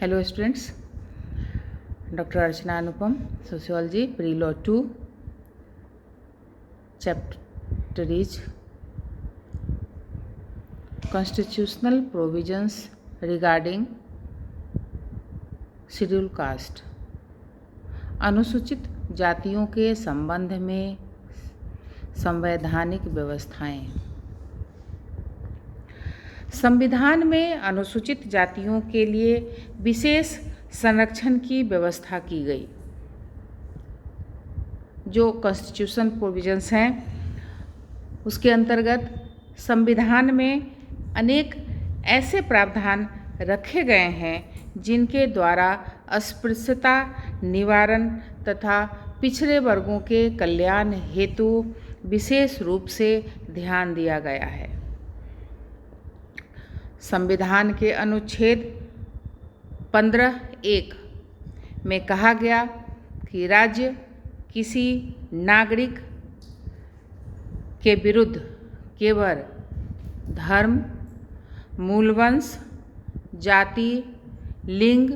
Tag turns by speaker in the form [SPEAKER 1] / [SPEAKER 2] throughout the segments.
[SPEAKER 1] Hello students, Dr. Archana Anupam, Sociology, Pre-Law 2, Chapter is Constitutional Provisions Regarding Scheduled Caste। अनुसूचित जातियों के संबंध में संवैधानिक व्यवस्थाएं। संविधान में अनुसूचित जातियों के लिए विशेष संरक्षण की व्यवस्था की गई। जो कॉन्स्टिट्यूशन प्रोविजंस हैं उसके अंतर्गत संविधान में अनेक ऐसे प्रावधान रखे गए हैं जिनके द्वारा अस्पृश्यता निवारण तथा पिछड़े वर्गों के कल्याण हेतु विशेष रूप से ध्यान दिया गया है। संविधान के अनुच्छेद 15(1) में कहा गया कि राज्य किसी नागरिक के विरुद्ध केवल धर्म, मूलवंश, जाति, लिंग,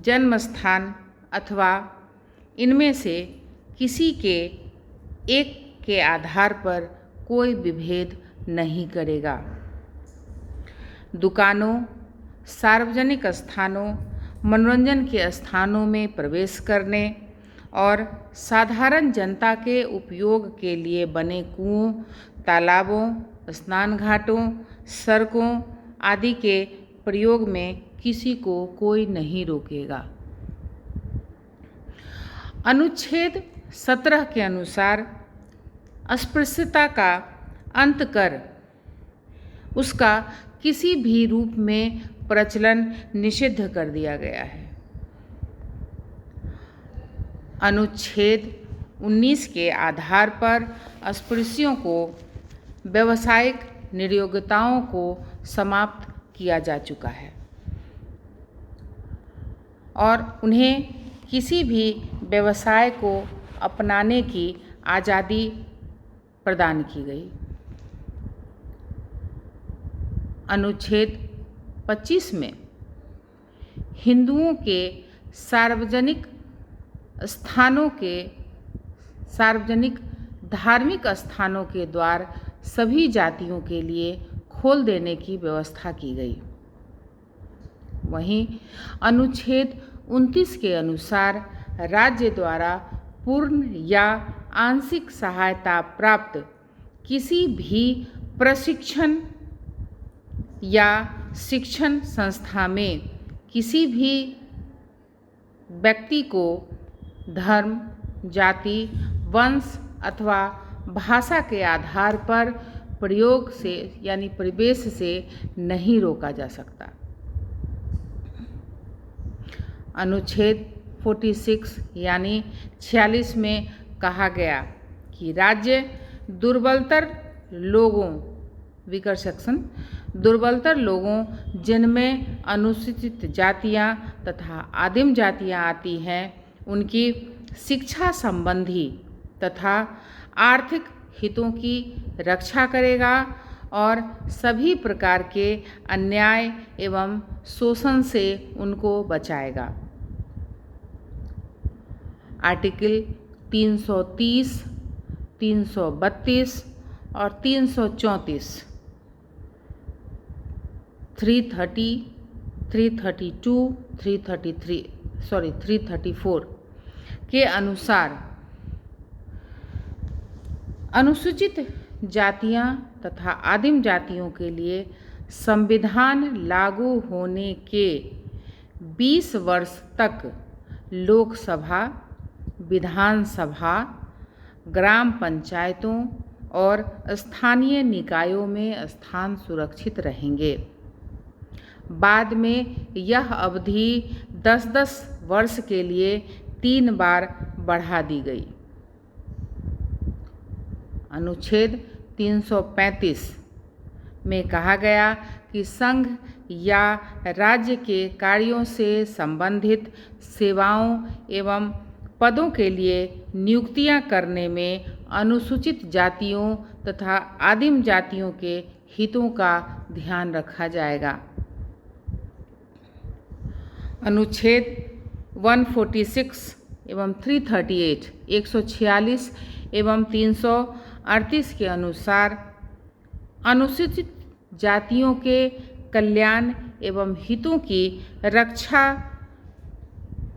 [SPEAKER 1] जन्मस्थान अथवा इनमें से किसी के एक के आधार पर कोई विभेद नहीं करेगा। दुकानों, सार्वजनिक स्थानों, मनोरंजन के स्थानों में प्रवेश करने और साधारण जनता के उपयोग के लिए बने कुओं, तालाबों, स्नान घाटों, सड़कों आदि के प्रयोग में किसी को कोई नहीं रोकेगा। अनुच्छेद 17 के अनुसार अस्पृश्यता का अंत कर उसका किसी भी रूप में प्रचलन निषिद्ध कर दिया गया है। अनुच्छेद 19 के आधार पर अस्पृश्यों को व्यावसायिक नियोक्ताओं को समाप्त किया जा चुका है और उन्हें किसी भी व्यवसाय को अपनाने की आज़ादी प्रदान की गई। अनुच्छेद 25 में हिंदुओं के सार्वजनिक धार्मिक स्थानों के द्वार सभी जातियों के लिए खोल देने की व्यवस्था की गई। वहीं अनुच्छेद 29 के अनुसार राज्य द्वारा पूर्ण या आंशिक सहायता प्राप्त किसी भी प्रशिक्षण या शिक्षण संस्था में किसी भी व्यक्ति को धर्म, जाति, वंश अथवा भाषा के आधार पर प्रयोग से यानी प्रवेश से नहीं रोका जा सकता। अनुच्छेद 46 यानी 46 में कहा गया कि राज्य दुर्बलतर लोगों जिनमें अनुसूचित जातियां तथा आदिम जातियां आती हैं उनकी शिक्षा संबंधी तथा आर्थिक हितों की रक्षा करेगा और सभी प्रकार के अन्याय एवं शोषण से उनको बचाएगा। आर्टिकल 330, 332 और 334, 330, 332, 334 के अनुसार अनुसूचित जातियां तथा आदिम जातियों के लिए संविधान लागू होने के 20 वर्ष तक लोकसभा, विधानसभा, ग्राम पंचायतों और स्थानीय निकायों में स्थान सुरक्षित रहेंगे। बाद में यह अवधि 10-10 वर्ष के लिए 3 बार बढ़ा दी गई। अनुच्छेद 335 में कहा गया कि संघ या राज्य के कार्यों से संबंधित सेवाओं एवं पदों के लिए नियुक्तियां करने में अनुसूचित जातियों तथा आदिम जातियों के हितों का ध्यान रखा जाएगा। अनुच्छेद 146 एवं 338, 146 एवं 338 के अनुसार अनुसूचित जातियों के कल्याण एवं हितों की रक्षा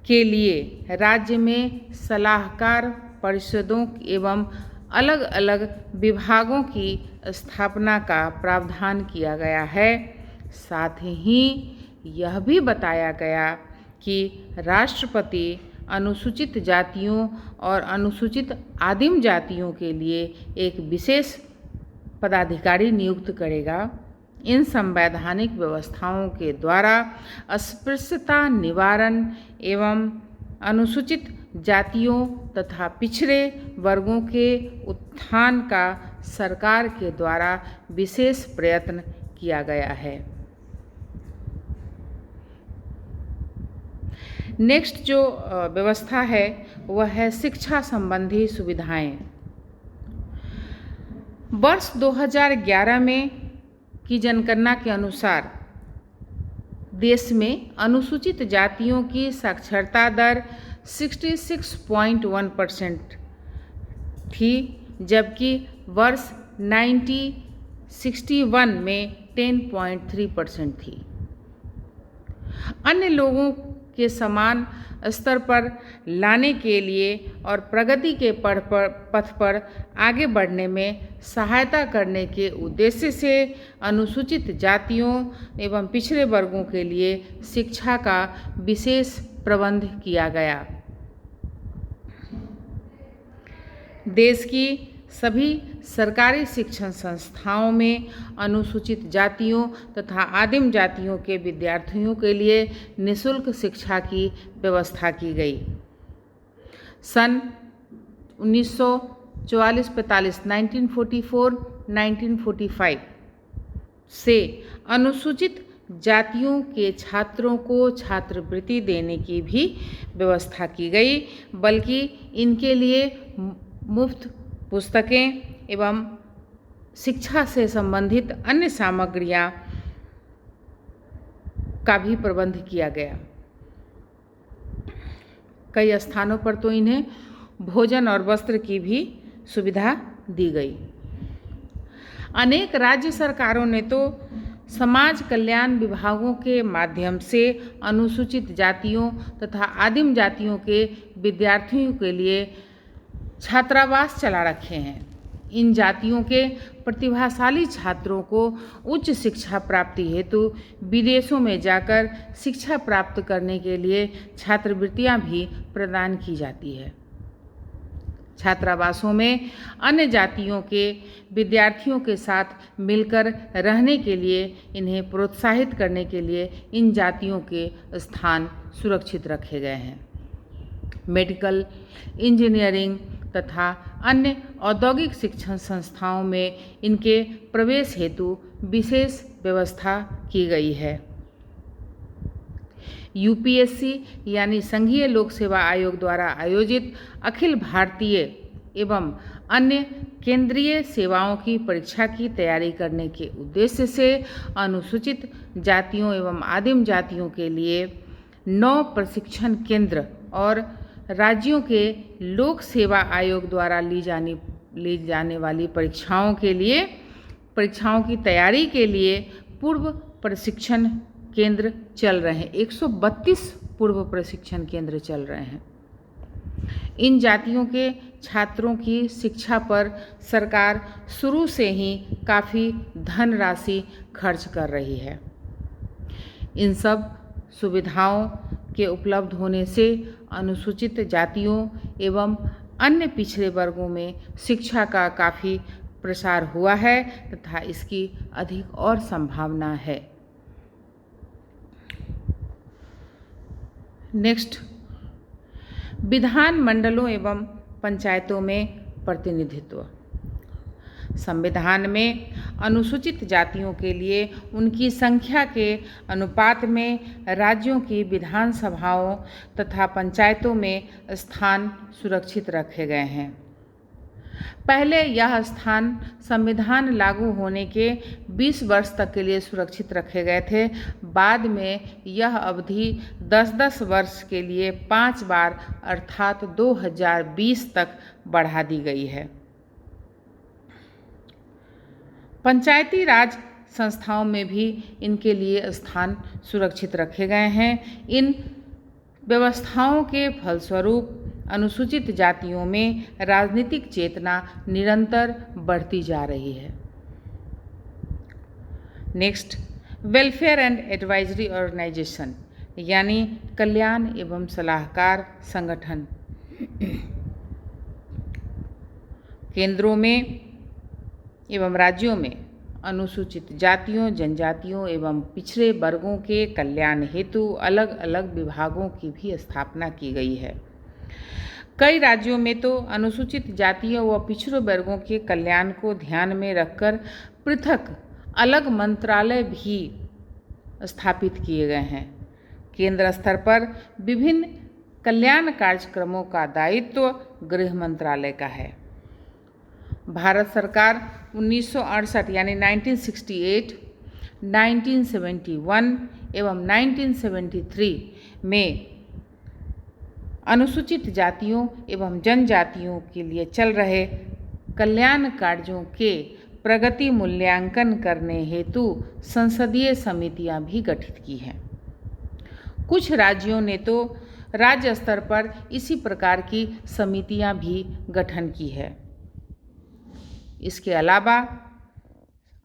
[SPEAKER 1] के लिए राज्य में सलाहकार परिषदों एवं अलग अलग विभागों की स्थापना का प्रावधान किया गया है। साथ ही यह भी बताया गया कि राष्ट्रपति अनुसूचित जातियों और अनुसूचित आदिम जातियों के लिए एक विशेष पदाधिकारी नियुक्त करेगा। इन संवैधानिक व्यवस्थाओं के द्वारा अस्पृश्यता निवारण एवं अनुसूचित जातियों तथा पिछड़े वर्गों के उत्थान का सरकार के द्वारा विशेष प्रयत्न किया गया है। नेक्स्ट जो व्यवस्था है वह है शिक्षा संबंधी सुविधाएं। वर्ष 2011 में की जनगणना के अनुसार देश में अनुसूचित जातियों की साक्षरता दर 66.1% थी, जबकि वर्ष 1961 में 10.3% थी। अन्य लोगों के समान स्तर पर लाने के लिए और प्रगति के पथ पर आगे बढ़ने में सहायता करने के उद्देश्य से अनुसूचित जातियों एवं पिछड़े वर्गों के लिए शिक्षा का विशेष प्रबंध किया गया। देश की सभी सरकारी शिक्षण संस्थाओं में अनुसूचित जातियों तथा आदिम जातियों के विद्यार्थियों के लिए निःशुल्क शिक्षा की व्यवस्था की गई। सन 1944-45 1944-1945 से अनुसूचित जातियों के छात्रों को छात्रवृत्ति देने की भी व्यवस्था की गई, बल्कि इनके लिए मुफ्त पुस्तकें एवं शिक्षा से संबंधित अन्य सामग्रियां का भी प्रबंध किया गया। कई स्थानों पर तो इन्हें भोजन और वस्त्र की भी सुविधा दी गई। अनेक राज्य सरकारों ने तो समाज कल्याण विभागों के माध्यम से अनुसूचित जातियों तथा आदिम जातियों के विद्यार्थियों के लिए छात्रावास चला रखे हैं। इन जातियों के प्रतिभाशाली छात्रों को उच्च शिक्षा प्राप्ति हेतु विदेशों में जाकर शिक्षा प्राप्त करने के लिए छात्रवृत्तियां भी प्रदान की जाती है। छात्रावासों में अन्य जातियों के विद्यार्थियों के साथ मिलकर रहने के लिए इन्हें प्रोत्साहित करने के लिए इन जातियों के स्थान सुरक्षित रखे गए हैं। मेडिकल, इंजीनियरिंग तथा अन्य औद्योगिक शिक्षण संस्थाओं में इनके प्रवेश हेतु विशेष व्यवस्था की गई है। यूपीएससी यानी संघीय लोक सेवा आयोग द्वारा आयोजित अखिल भारतीय एवं अन्य केंद्रीय सेवाओं की परीक्षा की तैयारी करने के उद्देश्य से अनुसूचित जातियों एवं आदिम जातियों के लिए 9 प्रशिक्षण केंद्र और राज्यों के लोक सेवा आयोग द्वारा ली जाने वाली परीक्षाओं की तैयारी के लिए पूर्व प्रशिक्षण केंद्र चल रहे हैं। 132 पूर्व प्रशिक्षण केंद्र चल रहे हैं। इन जातियों के छात्रों की शिक्षा पर सरकार शुरू से ही काफ़ी धनराशि खर्च कर रही है। इन सब सुविधाओं के उपलब्ध होने से अनुसूचित जातियों एवं अन्य पिछड़े वर्गों में शिक्षा का काफ़ी प्रसार हुआ है तथा इसकी अधिक और संभावना है। नेक्स्ट, विधान मंडलों एवं पंचायतों में प्रतिनिधित्व। संविधान में अनुसूचित जातियों के लिए उनकी संख्या के अनुपात में राज्यों की विधान सभाओं तथा पंचायतों में स्थान सुरक्षित रखे गए हैं। पहले यह स्थान संविधान लागू होने के 20 वर्ष तक के लिए सुरक्षित रखे गए थे। बाद में यह अवधि 10-10 वर्ष के लिए 5 बार अर्थात 2020 तक बढ़ा दी गई है। पंचायती राज संस्थाओं में भी इनके लिए स्थान सुरक्षित रखे गए हैं। इन व्यवस्थाओं के फलस्वरूप अनुसूचित जातियों में राजनीतिक चेतना निरंतर बढ़ती जा रही है। Next, welfare and advisory organisation यानी कल्याण एवं सलाहकार संगठन। केंद्रों में एवं राज्यों में अनुसूचित जातियों, जनजातियों एवं पिछड़े वर्गों के कल्याण हेतु अलग अलग विभागों की भी स्थापना की गई है। कई राज्यों में तो अनुसूचित जातियों व पिछड़े वर्गों के कल्याण को ध्यान में रखकर पृथक अलग मंत्रालय भी स्थापित किए गए हैं। केंद्र स्तर पर विभिन्न कल्याण कार्यक्रमों का दायित्व गृह मंत्रालय का है। भारत सरकार 1968 यानी 1968, 1971 एवं 1973 में अनुसूचित जातियों एवं जनजातियों के लिए चल रहे कल्याण कार्यों के प्रगति मूल्यांकन करने हेतु संसदीय समितियां भी गठित की हैं। कुछ राज्यों ने तो राज्य स्तर पर इसी प्रकार की समितियां भी गठन की है। इसके अलावा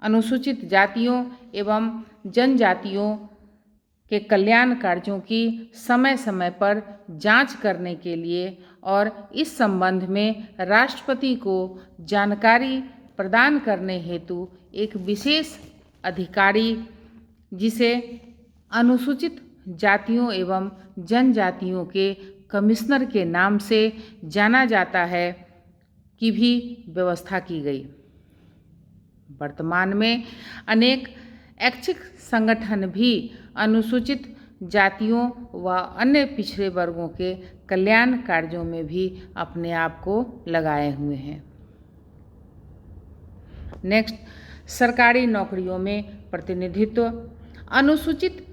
[SPEAKER 1] अनुसूचित जातियों एवं जनजातियों के कल्याण कार्यों की समय समय पर जांच करने के लिए और इस संबंध में राष्ट्रपति को जानकारी प्रदान करने हेतु एक विशेष अधिकारी, जिसे अनुसूचित जातियों एवं जनजातियों के कमिश्नर के नाम से जाना जाता है, की भी व्यवस्था की गई। वर्तमान में अनेक ऐच्छिक संगठन भी अनुसूचित जातियों व अन्य पिछड़े वर्गों के कल्याण कार्यों में भी अपने आप को लगाए हुए हैं। नेक्स्ट, सरकारी नौकरियों में प्रतिनिधित्व। अनुसूचित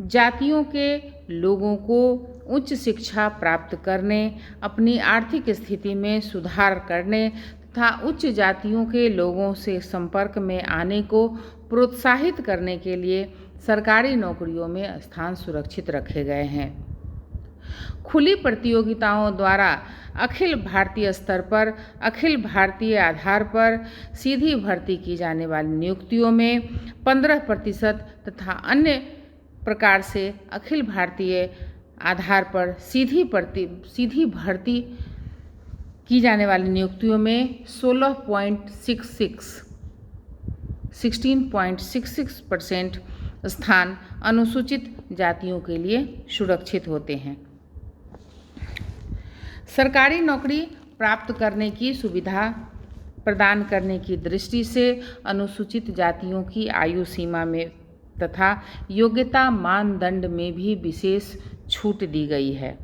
[SPEAKER 1] जातियों के लोगों को उच्च शिक्षा प्राप्त करने, अपनी आर्थिक स्थिति में सुधार करने तथा उच्च जातियों के लोगों से संपर्क में आने को प्रोत्साहित करने के लिए सरकारी नौकरियों में स्थान सुरक्षित रखे गए हैं। खुली प्रतियोगिताओं द्वारा अखिल भारतीय स्तर पर अखिल भारतीय आधार पर सीधी भर्ती की जाने वाली नियुक्तियों में 15% तथा अन्य प्रकार से अखिल भारतीय आधार पर सीधी भर्ती की जाने वाली नियुक्तियों में 16.66% स्थान अनुसूचित जातियों के लिए सुरक्षित होते हैं। सरकारी नौकरी प्राप्त करने की सुविधा प्रदान करने की दृष्टि से अनुसूचित जातियों की आयु सीमा में तथा योग्यता मानदंड में भी विशेष छूट दी गई है।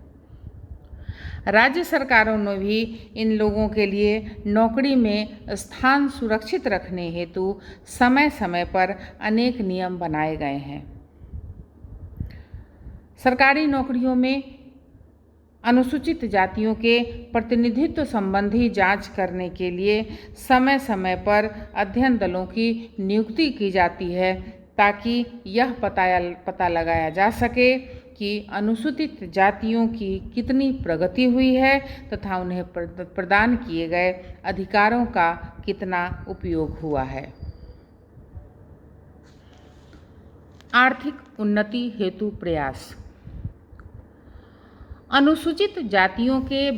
[SPEAKER 1] राज्य सरकारों ने भी इन लोगों के लिए नौकरी में स्थान सुरक्षित रखने हेतु समय समय पर अनेक नियम बनाए गए हैं। सरकारी नौकरियों में अनुसूचित जातियों के प्रतिनिधित्व संबंधी जांच करने के लिए समय समय पर अध्ययन दलों की नियुक्ति की जाती है, ताकि यह पता लगाया जा सके कि अनुसूचित जातियों की कितनी प्रगति हुई है तथा उन्हें प्रदान किए गए अधिकारों का कितना उपयोग हुआ है। आर्थिक उन्नति हेतु प्रयास। अनुसूचित जातियों के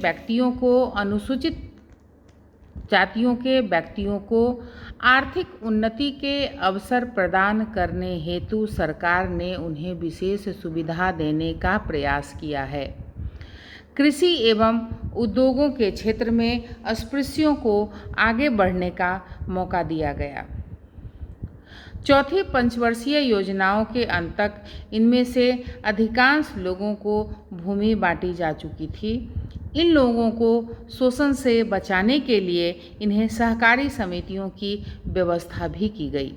[SPEAKER 1] व्यक्तियों को आर्थिक उन्नति के अवसर प्रदान करने हेतु सरकार ने उन्हें विशेष सुविधा देने का प्रयास किया है। कृषि एवं उद्योगों के क्षेत्र में अस्पृश्यों को आगे बढ़ने का मौका दिया गया। चौथी पंचवर्षीय योजनाओं के अंत तक इनमें से अधिकांश लोगों को भूमि बांटी जा चुकी थी। इन लोगों को शोषण से बचाने के लिए इन्हें सहकारी समितियों की व्यवस्था भी की गई।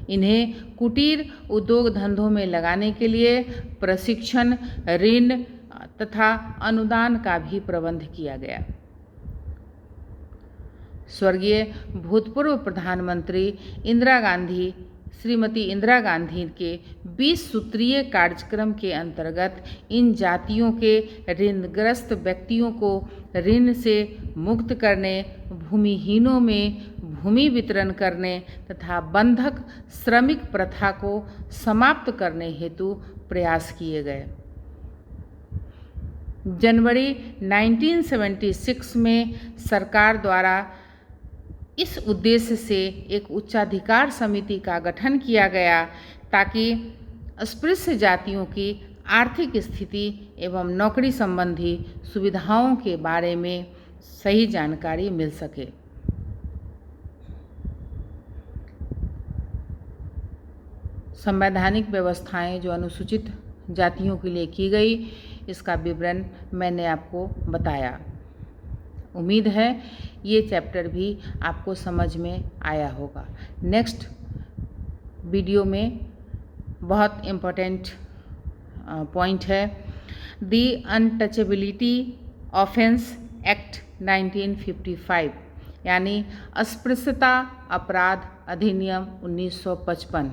[SPEAKER 1] इन्हें कुटीर उद्योग धंधों में लगाने के लिए प्रशिक्षण, ऋण तथा अनुदान का भी प्रबंध किया गया। स्वर्गीय भूतपूर्व प्रधानमंत्री श्रीमती इंदिरा गांधी के 20 सूत्रीय कार्यक्रम के अंतर्गत इन जातियों के ऋणग्रस्त व्यक्तियों को ऋण से मुक्त करने, भूमिहीनों में भूमि वितरण करने तथा बंधक श्रमिक प्रथा को समाप्त करने हेतु प्रयास किए गए। जनवरी 1976 में सरकार द्वारा इस उद्देश्य से एक उच्चाधिकार समिति का गठन किया गया ताकि अस्पृश्य जातियों की आर्थिक स्थिति एवं नौकरी संबंधी सुविधाओं के बारे में सही जानकारी मिल सके। संवैधानिक व्यवस्थाएं जो अनुसूचित जातियों के लिए की गई, इसका विवरण मैंने आपको बताया। उम्मीद है ये चैप्टर भी आपको समझ में आया होगा। नेक्स्ट वीडियो में बहुत इम्पोर्टेंट पॉइंट है, द अनटचेबिलिटी ऑफेंस एक्ट 1955, यानी अस्पृश्यता अपराध अधिनियम 1955।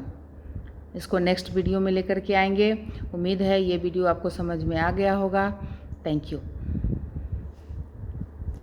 [SPEAKER 1] इसको नेक्स्ट वीडियो में लेकर के आएंगे। उम्मीद है ये वीडियो आपको समझ में आ गया होगा। Thank you.